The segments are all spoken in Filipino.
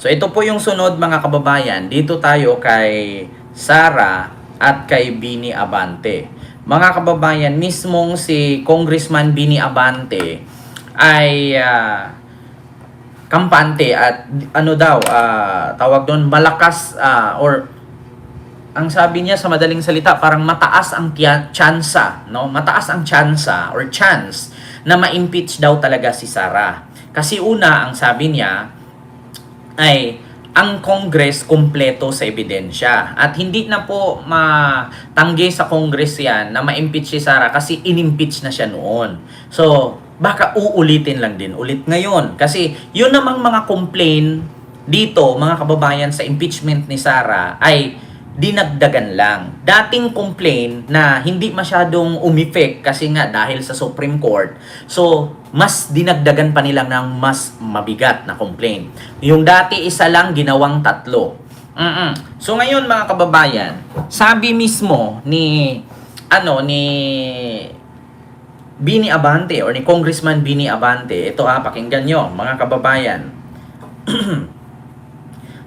So ito po yung sunod mga kababayan. Dito tayo kay Sara at kay Bini Abante. Mga kababayan, mismong si Congressman Bini Abante ay kampante at ano daw, tawag doon, malakas or ang sabi niya sa madaling salita, parang mataas ang tsansa, no? Mataas ang tsansa or chance na ma-impeach daw talaga si Sara. Kasi una, ang sabi niya ay ang Congress kumpleto sa ebidensya. At hindi na po matanggi sa Congress yan na ma-impeach si Sara kasi in-impeach na siya noon. So, baka uulitin lang din ulit ngayon. Kasi yun namang mga complaint dito, mga kababayan, sa impeachment ni Sara ay dinagdagan lang. Dating complaint na hindi masyadong umifect kasi nga dahil sa Supreme Court. So, mas dinagdagan pa nila ng mas mabigat na complaint. Yung dati isa lang, ginawang 3. So, ngayon mga kababayan, sabi mismo ni Bini Abante or ni Congressman Bini Abante, ito pakinggan nyo mga kababayan.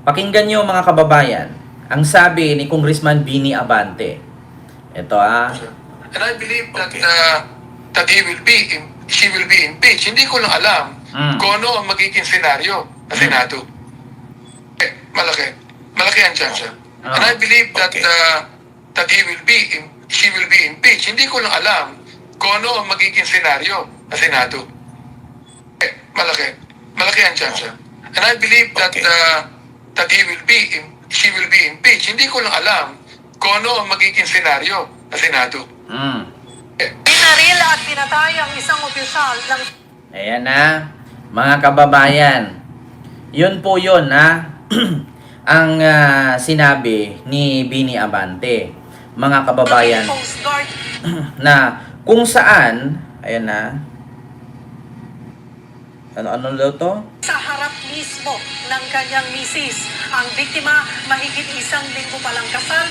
Pakinggan nyo mga kababayan. Ang sabi ni Congressman Bini Abante. Ito And I believe that that she will be impeached. Hindi ko lang alam kung ano ang magiging senaryo sa Senado. Malaki ang chance. And I believe that that she will be impeached. Hindi ko lang alam kung ano ang magiging senaryo sa Senado. Malaki ang chance. And I believe that that she will be impeached. Hindi ko lang alam kung ano ang magiging senaryo sa Senado. Pinaril at pinatay ang isang opisyal ng... Ayan mga kababayan. Yun po yun ang sinabi ni Bini Abante. Mga kababayan. Na kung saan, ayan ano daw to? Sa harap mismo ng kanyang misis. Ang biktima, mahigit 1 linggo palang kasal.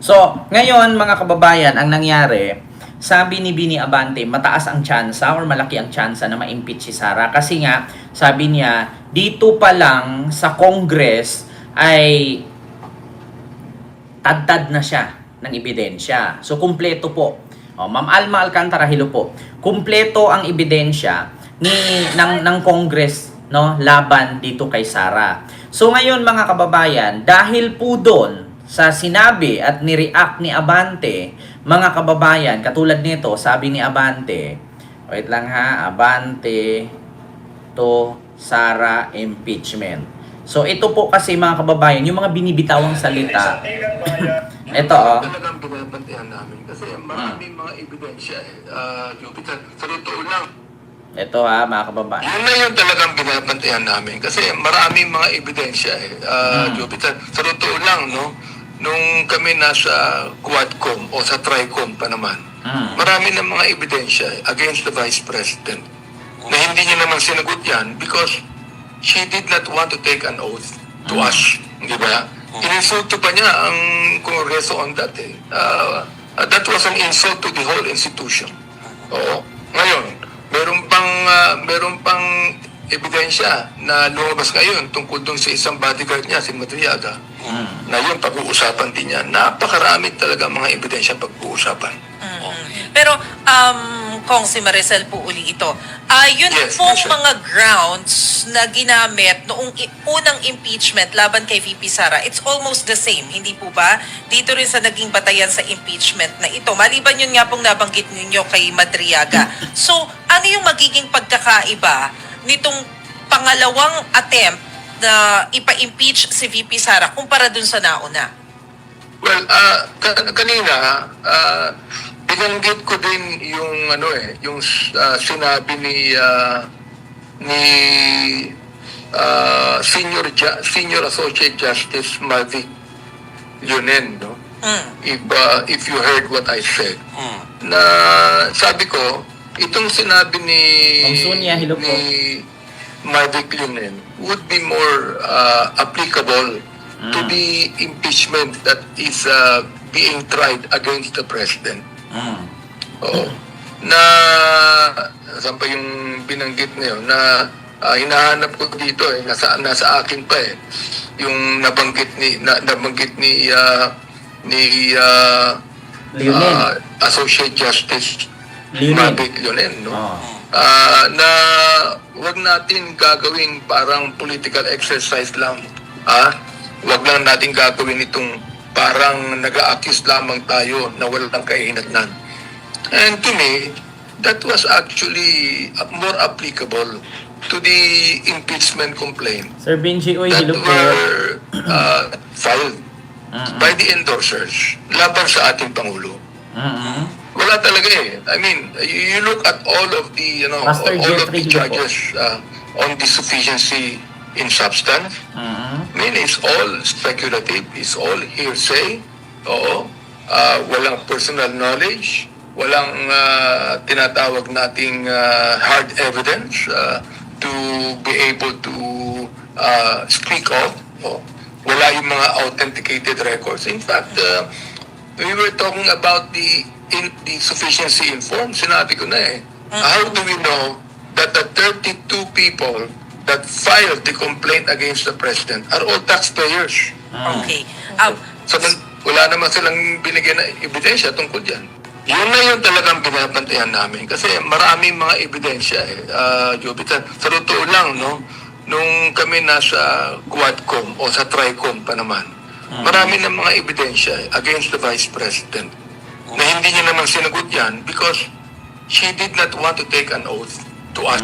So, ngayon mga kababayan, ang nangyari, sabi ni Bini Abante, mataas ang tsansa or malaki ang tsansa na ma-impeach si Sara. Kasi nga, sabi niya, dito pa lang sa Congress ay tad na siya ng ebidensya. So, kumpleto po. Ma'am Alma Alcantara, hello po. Kumpleto ang ebidensya ng Congress, no, laban dito kay Sara. So ngayon mga kababayan, dahil po doon sa sinabi at ni-react ni Abante, mga kababayan, katulad nito, sabi ni Abante, wait lang Abante to Sara impeachment. So ito po kasi mga kababayan, yung mga binibitawang salita. Ito Talagang binabantayan namin kasi maraming mga ebidensya Jupiter. Sa totoo lang. Ito mga kababayan. Yun na yun talagang binabantayan namin kasi maraming mga ebidensya Jupiter. Sa totoo lang, no? Nung kami nasa Quadcom o sa Tricom pa naman, marami ng mga ebidensya against the Vice President na hindi niya naman sinagot yan because she did not want to take an oath to us. Di ba? Ininsulto pa niya ang Kongreso on that day. That was an insult to the whole institution. Oo. Ngayon, meron pang ebidensya na lumabas ngayon tungkol dun sa isang bodyguard niya, si Madriaga. Na yun, pag-uusapan din niya. Napakarami talaga mga ebidensya pag-uusapan. Pero, Kong si Maricel po uli ito. Yun Yes, pong yes, mga grounds na ginamit noong unang impeachment laban kay VP Sara, it's almost the same, hindi po ba? Dito rin sa naging batayan sa impeachment na ito. Maliban yun nga pong nabanggit ninyo kay Madriaga. So, ano yung magiging pagkakaiba nitong pangalawang attempt na ipa-impeach si VP Sara kumpara dun sa nauna? Well, kanina, binanggit ko din yung yung sinabi ni Senior Associate Justice Mavic Leonen, no? If you heard what I said. Na sabi ko, itong sinabi ni Mavic Leonen would be more applicable to the impeachment that is being tried against the president. Oo. Na saan pa yung binanggit na yun, na hinahanap ko dito nasa akin pa yung nabanggit ni Leonel. Associate Justice Leonel. Mabit Leonel, no? Oh. Na wag natin gagawing parang political exercise lang. Wag lang natin gagawin itong parang nag-a-accuse lamang tayo na walang kahinatnan. And to me, that was actually more applicable to the impeachment complaint Sir Benji, oy, that hello po. were filed by the endorsers laban sa ating Pangulo. Wala talaga I mean, you look at all of the, Pastor all of Jeffrey the Hilo po. charges on the sufficiency in substance. I mean, it's all speculative, it's all hearsay. Oo. Walang personal knowledge, walang tinatawag nating hard evidence to be able to speak of. Wala yung mga authenticated records. In fact, we were talking about the sufficiency in form. Sinabi ko na How do we know that the 32 people that filed the complaint against the president are all taxpayers? Okay. Wala naman silang binigyan na ebidensya tungkol dyan. Yun na yun talagang binabantayan namin. Kasi maraming mga ebidensya Jupiter. Sa totoo lang, no? Nung kami nasa Quadcom o sa Tricom pa naman, marami ng mga ebidensya against the Vice President na hindi niya naman sinagot yan because she did not want to take an oath to us.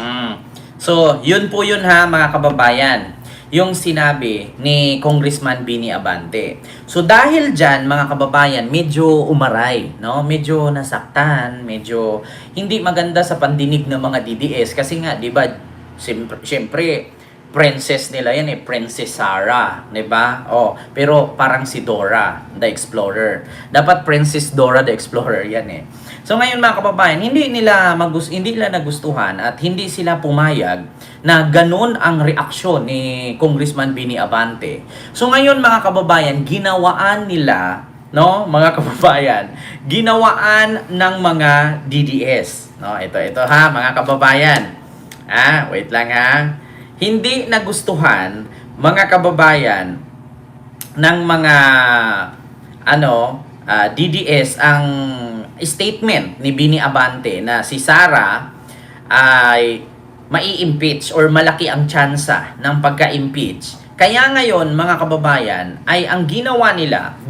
So, yun po yun ha, mga kababayan. Yung sinabi ni Congressman Bini Abante. So, dahil dyan, mga kababayan, medyo umaray, no? Medyo nasaktan, medyo hindi maganda sa pandinig ng mga DDS. Kasi nga, di ba, siyempre, princess nila yan Princess Sarah, 'di ba? Pero parang si Dora the Explorer. Dapat Princess Dora the Explorer yan So ngayon mga kababayan, hindi nila nagustuhan at hindi sila pumayag na ganun ang reaksyon ni Congressman Bini Abante. So ngayon mga kababayan, ginawaan nila, no, mga kababayan, ginawaan ng mga DDS, no? Ito ha, mga kababayan. Wait lang ha. Hindi nagustuhan mga kababayan ng mga DDS ang statement ni Bini Abante na si Sara ay mai-impeach or malaki ang tsansa ng pagka-impeach. Kaya ngayon mga kababayan ay ang ginawaan nila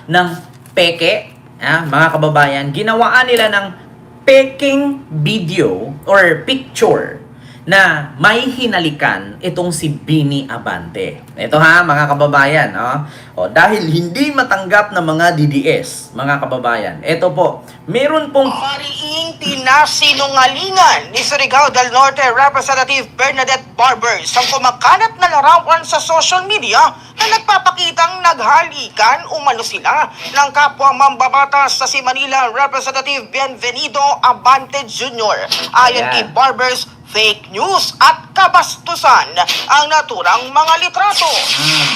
ng peke, mga kababayan, ginawaan nila ng peking video or picture na may hinalikan itong si Bini Abante. Ito ha, mga kababayan. Dahil hindi matanggap ng mga DDS, mga kababayan. Ito po, meron pong Mariing tinasinungalingan ni Surigao del Norte Representative Bernadette Barbers ang kumakalat na larawan sa social media na nagpapakitang naghalikan umano sila ng kapwa mambabatas sa si Manila Representative Bienvenido Abante Jr. Ayon kay Barbers, fake news at kabastusan ang naturang mga litrato.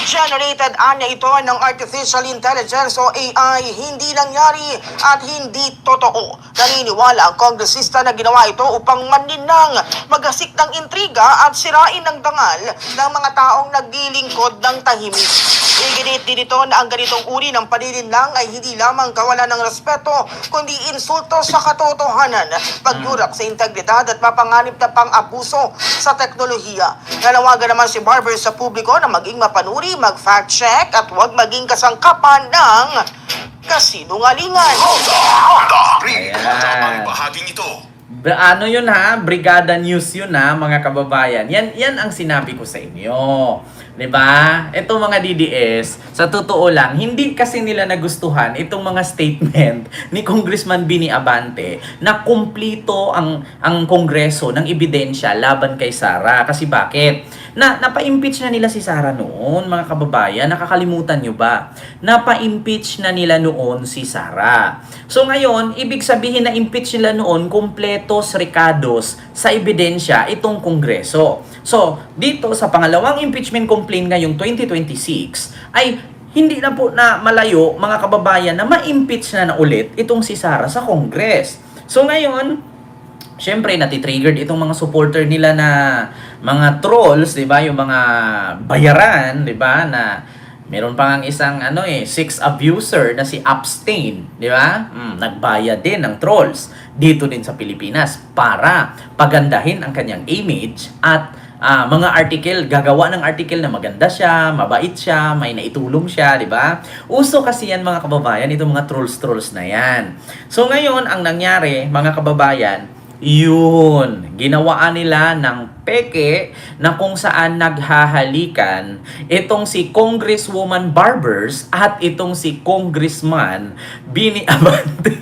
Generated anya ito ng artificial intelligence o AI, hindi nangyari at hindi totoo. Naniniwala ang kongresista na ginawa ito upang maninang, magasik ng intriga at sirain ng dangal ng mga taong naglilingkod ng tahimik. Iginit din ito na ang ganitong uri ng panininlang ay hindi lamang kawalan ng respeto, kundi insulto sa katotohanan, pagyurak sa integridad at mapanganib na pang-abuso sa teknolohiya. Nanawagan naman si Barber sa publiko na maging mapanuri, mag-fact check at huwag maging kasangkapan ng kasinungalingan. Ayan. Bahaging ito. Yun ha, Brigada News yun ha, mga kababayan. Yan ang sinabi ko sa inyo. 'Di ba? Ito mga DDS, sa totoo lang, hindi kasi nila nagustuhan itong mga statement ni Congressman Bini Abante na kumplito ang Kongreso ng ebidensya laban kay Sara. Kasi bakit? Napa-impeach na nila si Sara noon, mga kababayan. Nakakalimutan nyo ba? Napa-impeach na nila noon si Sara. So ngayon, ibig sabihin na impeach nila noon kompletos recados sa ebidensya itong Kongreso. So, dito sa pangalawang impeachment complaint ngayong 2026 ay hindi na po na malayo, mga kababayan, na ma-impeach na ulit itong si Sara sa Congress. So ngayon, syempre natitriggered itong mga supporter nila na mga trolls, 'di ba? Yung mga bayaran, 'di ba? Na meron pa ngang isang sex abuser na si Abstain, 'di ba? Nagbayad din ng trolls dito din sa Pilipinas para pagandahin ang kanyang image at mga article, gagawa ng article na maganda siya, mabait siya, may naitulong siya, 'di ba? Uso kasi yan mga kababayan, itong mga trolls na yan. So ngayon, ang nangyari, mga kababayan, yun, ginawaan nila ng peke na kung saan naghahalikan itong si Congresswoman Barbers at itong si Congressman Bini Abante.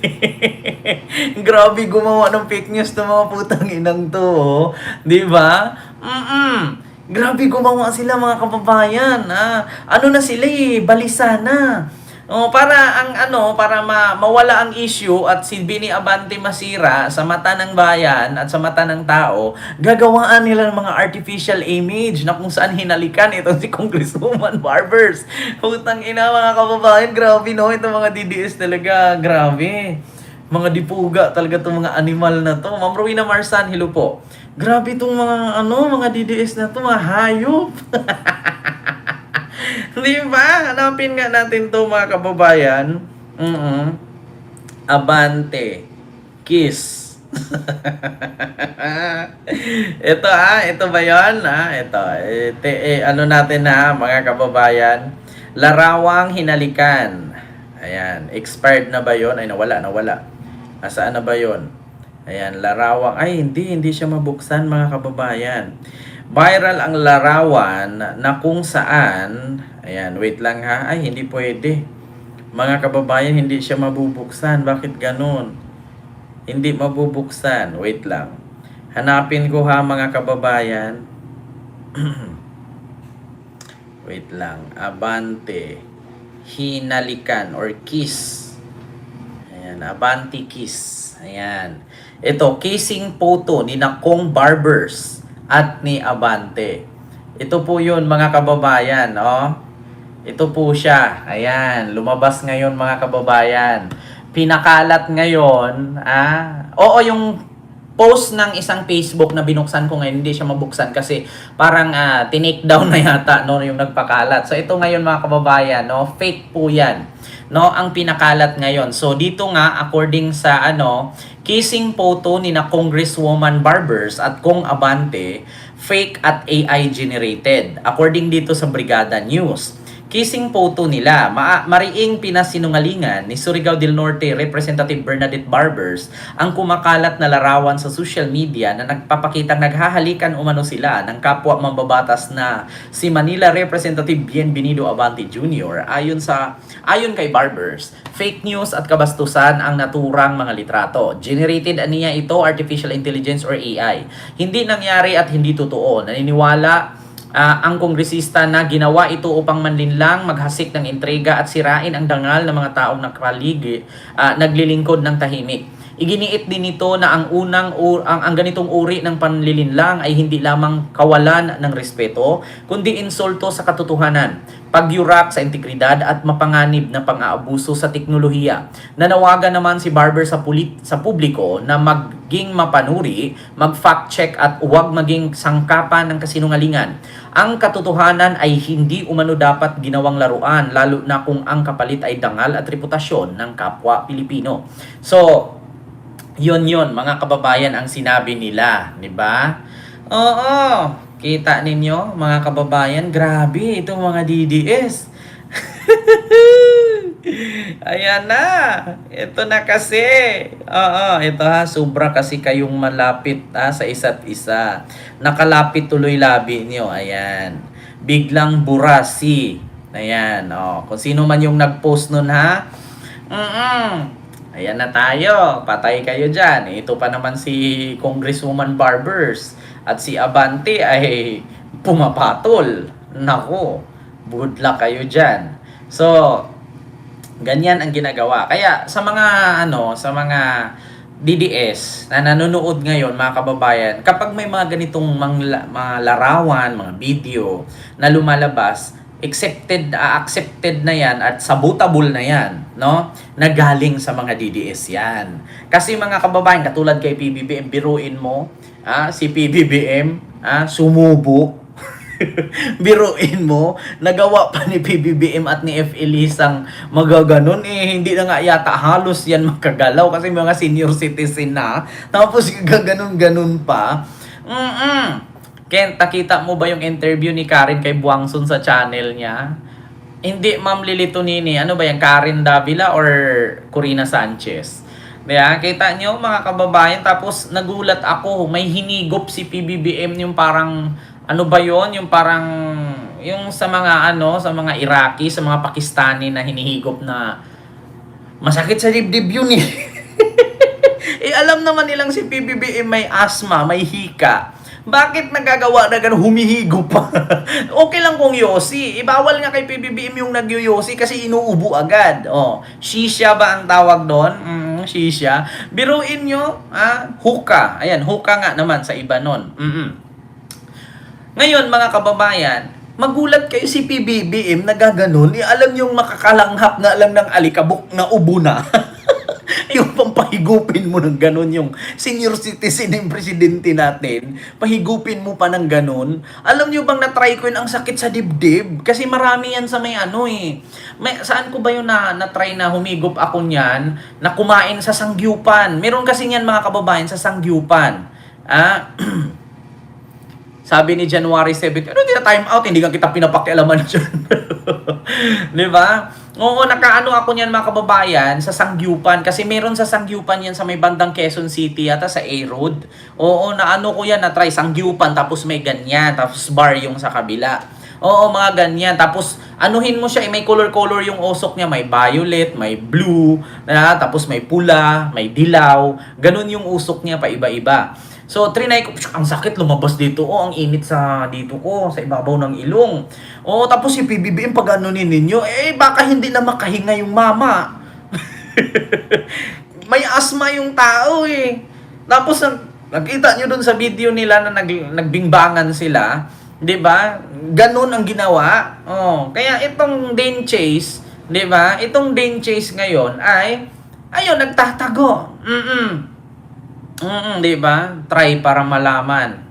Grabe gumawa ng fake news ng mga putang inang to, oh. 'Di ba? Grabe gumawa sila mga kababayan. Ano na sila balisa na. Para mawala ang issue at si Bini Abante masira sa mata ng bayan at sa mata ng tao, gagawaan nila ng mga artificial image na kung saan hinalikan itong si Congresswoman Barbers. Putang ina mga kababayan, grabe no, itong mga DDS talaga, grabe. Mga dipuga talaga itong mga animal na to. Ma'am Rowena Marsan, hello po. Grabe itong mga DDS na to, mga hayop. Di ba? Hanapin nga natin to mga kababayan. Abante. Kiss. Ito ba yun? Ito. Natin mga kababayan. Larawang hinalikan. Ayan. Expired na ba yun? Ay, nawala. Saan na ba yun? Ayan, larawang. Ay, hindi siya mabuksan mga kababayan. Viral ang larawan na kung saan, ayan, wait lang ha, ay hindi pwede. Mga kababayan, hindi siya mabubuksan. Bakit ganun? Hindi mabubuksan. Wait lang. Hanapin ko ha mga kababayan. Wait lang. Abante. Hinalikan or kiss. Ayan, Abante kiss. Ayan. Ito, kissing photo ni Nakong Barbers at ni Abante. Ito po yun mga kababayan, Ito po siya. Ayan, lumabas ngayon mga kababayan. Pinakalat ngayon, Oo, yung post ng isang Facebook na binuksan ko ngayon, hindi siya mabuksan kasi parang tinake down na yata yung nagpakalat. So ito ngayon mga kababayan, fake po yan. Ang pinakalat ngayon. So dito nga according sa kissing photo ni na Congresswoman Barbers at Kong Abante, fake at AI generated. According dito sa Brigada News. Kissing photo nila, mariing pinasinungalingan ni Surigao del Norte Representative Bernadette Barbers ang kumakalat na larawan sa social media na nagpapakitang naghahalikan umano sila ng kapwa mambabatas na si Manila Representative Bienvenido Abante Jr. Ayon kay Barbers, fake news at kabastusan ang naturang mga litrato. Generated aniya ito artificial intelligence or AI. Hindi nangyari at hindi totoo. Naniniwala ang kongresista na ginawa ito upang manlinlang, maghasik ng intriga at sirain ang dangal ng mga taong naglilingkod ng tahimik. Iginiit din nito na ang ganitong uri ng panlilinlang ay hindi lamang kawalan ng respeto, kundi insulto sa katotohanan, pagyurak sa integridad at mapanganib na pang-aabuso sa teknolohiya. Nanawagan naman si Barber sa publiko na maging mapanuri, mag-fact check at huwag maging sangkapan ng kasinungalingan. Ang katotohanan ay hindi umano dapat ginawang laruan, lalo na kung ang kapalit ay dangal at reputasyon ng kapwa Pilipino. So, yun mga kababayan ang sinabi nila, di ba? Oo, kita ninyo mga kababayan, grabe itong mga DDS. Ayan na, ito na kasi. Ito sobra kasi kayong malapit sa isa't isa. Nakalapit tuloy labi niyo, ayan. Biglang burasi. Ayan, kung sino man yung nag-post nun ayan na tayo, patay kayo dyan. Ito pa naman si Congresswoman Barbers at si Abante ay pumapatol. Nako, good luck kayo dyan. So, ganyan ang ginagawa. Kaya sa mga DDS na nanonood ngayon mga kababayan, kapag may mga ganitong mga larawan, mga video na lumalabas, accepted na yan at sabotable na yan, no? Na galing sa mga DDS yan. Kasi mga kababayan, katulad kay PBBM, biruin mo, si PBBM, sumubo. Biruin mo, nagawa pa ni PBBM at ni F. Elisang magaganon, hindi na nga yata halos yan makagalaw kasi mga senior citizen na, tapos gaganon-ganon pa. Ken, takita mo ba yung interview ni Karen kay Buangsun sa channel niya? Hindi, Ma'am Lilito Nini. Ano ba yan? Karen Davila or Corina Sanchez? Kaya, kita nyo mga kababayan. Tapos, nagulat ako. May hinigop si PBBM yung parang, ano ba yon? Yung parang, yung sa mga sa mga Iraqi, sa mga Pakistani na hinihigop na masakit sa dibdib yun eh. Alam naman nilang si PBBM may asthma, may hika. Bakit nagagawa na gano'n, humihigo pa? Okay lang kung yosi. Ibawal nga kay PBBM yung nagyoyosi kasi inuubo agad. Shisha ba ang tawag doon? Shisha. Biruin nyo, hookah. Ayan, hookah nga naman sa iba nun. Ngayon, mga kababayan, magulat kayo si PBBM na gaganon. Alam yung makakalanghap nga lang ng alikabok na ubo na. Yung pampahigupin mo ng ganun, yung senior citizen ng presidente natin, pahigupin mo pa ng ganun. Alam nyo bang na-try ko yun, ang sakit sa dibdib? Kasi marami yan sa may saan ko ba yun na-try na humigop ako niyan, na kumain sa sangyupan? Meron kasi niyan mga kababayan sa sangyupan. Sabi ni January 7, ano di na time out, hindi ka kita pinapakialaman dyan. Di ba? Oo, nakaano ako niyan mga kababayan sa Sangyupan. Kasi meron sa Sangyupan yan sa may bandang Quezon City yata sa A-Road. Oo, naano ko yan, na-try Sangyupan, tapos may ganyan, tapos bar yung sa kabila. Oo, mga ganyan. Tapos, anuhin mo siya, may color-color yung usok niya. May violet, may blue, tapos may pula, may dilaw. Ganun yung usok niya, pa iba-iba. So, trinay ko, ang sakit, lumabas dito. Ang init sa dito ko, sa ibabaw ng ilong. Tapos si PBBM, pag anunin ninyo, baka hindi na makahinga yung mama. May asthma yung tao Tapos, nakita nyo dun sa video nila na nagbingbangan sila. 'Di ba? Ganun ang ginawa. Kaya itong Dane Chase, 'di ba? Itong Dane Chase ngayon ay ayun nagtatago. 'Di ba? Try para malaman.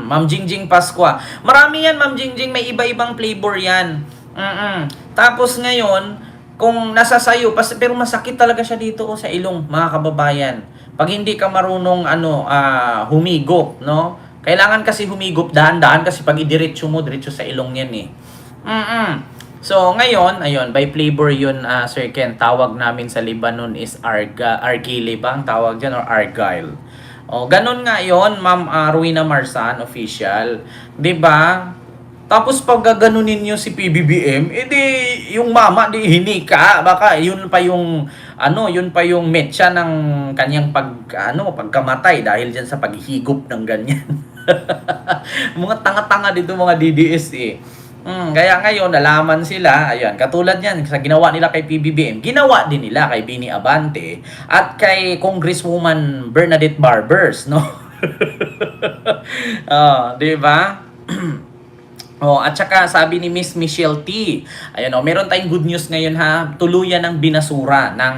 Ma'am Jingjing Pascua. Marami yan, Ma'am Jingjing, may iba-ibang flavor yan. Tapos ngayon, kung nasa sayo, pero masakit talaga siya dito sa ilong, mga kababayan. Pag hindi ka marunong humigop, no? Kailangan kasi humigop dahan-dahan kasi pag idiretso mo, diretso sa ilong yan So, ngayon, ayun, by flavor yun, Sir Ken, tawag namin sa Lebanon is Argyle ba ang tawag dyan, or Argyle. Ganun nga yun, Ma'am Ruina Marsan, official. 'Di ba? Tapos pag gaganunin niyo si PBBM, yung mama di hinika, baka yun pa yung metsa ng kanyang pagkamatay dahil diyan sa paghihigop ng ganyan. Mga tanga-tanga dito mga DDS Kaya ngayon, nalaman sila, ayan, katulad yan, sa ginawa nila kay PBBM, ginawa din nila kay Bini Abante at kay Congresswoman Bernadette Barbers, no? Di ba? At saka sabi ni Miss Michelle T, ayan meron tayong good news ngayon tuluyan ng binasura ng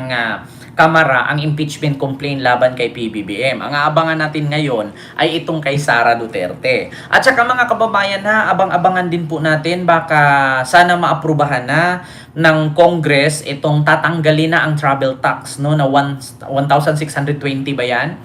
Kamara ang impeachment complaint laban kay PBBM. Ang aabangan natin ngayon ay itong kay Sara Duterte. At saka mga kababayan abang-abangan din po natin baka sana maaprubahan na ng Congress itong tatanggalin na ang travel tax na 1,620 ba yan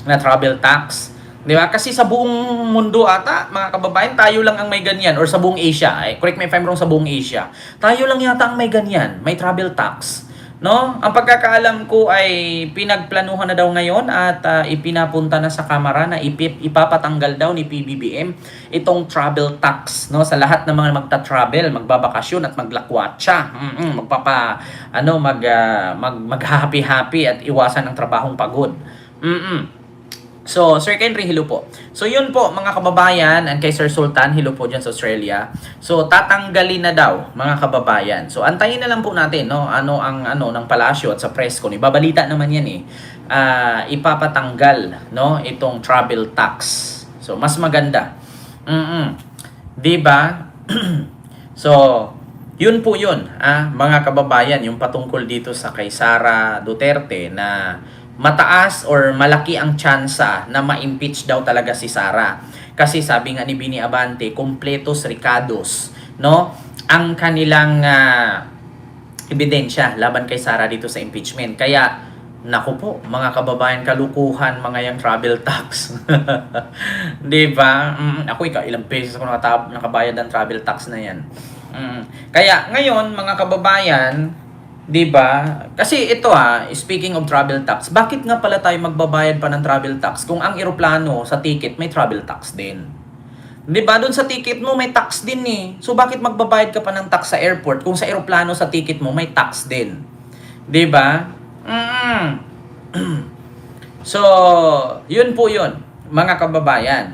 na travel tax. Di ba? Kasi sa buong mundo ata, mga kababayan, tayo lang ang may ganyan. Or sa buong Asia. Correct me if I'm wrong, sa buong Asia. Tayo lang yata ang may ganyan. May travel tax. No? Ang pagkakaalam ko ay pinagplanuhan na daw ngayon at ipinapunta na sa Kamara na ipapatanggal daw ni PBBM itong travel tax, no, sa lahat ng mga magta-travel, magbabakasyon at maglakwatsa. Mag-happy-happy at iwasan ng trabahong pagod. So, Sir Henry, hello po. So, yun po, mga kababayan, and kay Sir Sultan, hello po dyan sa Australia. So, tatanggalin na daw, mga kababayan. So, antayin na lang po natin, no, ng palasyo at sa press ko. Ibabalita naman yan ipapatanggal, no, itong travel tax. So, mas maganda. Di ba? So, Yun po yun, mga kababayan, yung patungkol dito sa kay Sara Duterte na mataas or malaki ang tsansa na ma-impeach daw talaga si Sara. Kasi sabi nga ni Bini Abante, completos ricados, no? Ang kanilang ebidensya laban kay Sara dito sa impeachment. Kaya, naku po, mga kababayan, kalukuhan, mga yung travel tax. Di ba? Ako, ilang beses ako nakabayad ng travel tax na yan. Kaya ngayon mga kababayan, 'di ba? Kasi ito speaking of travel tax, bakit nga pala tayo magbabayad pa ng travel tax kung ang eroplano sa ticket may travel tax din? 'Di ba? Doon sa ticket mo may tax din eh. So bakit magbabayad ka pa ng tax sa airport kung sa eroplano sa ticket mo may tax din? 'Di ba? So, yun po yun, mga kababayan.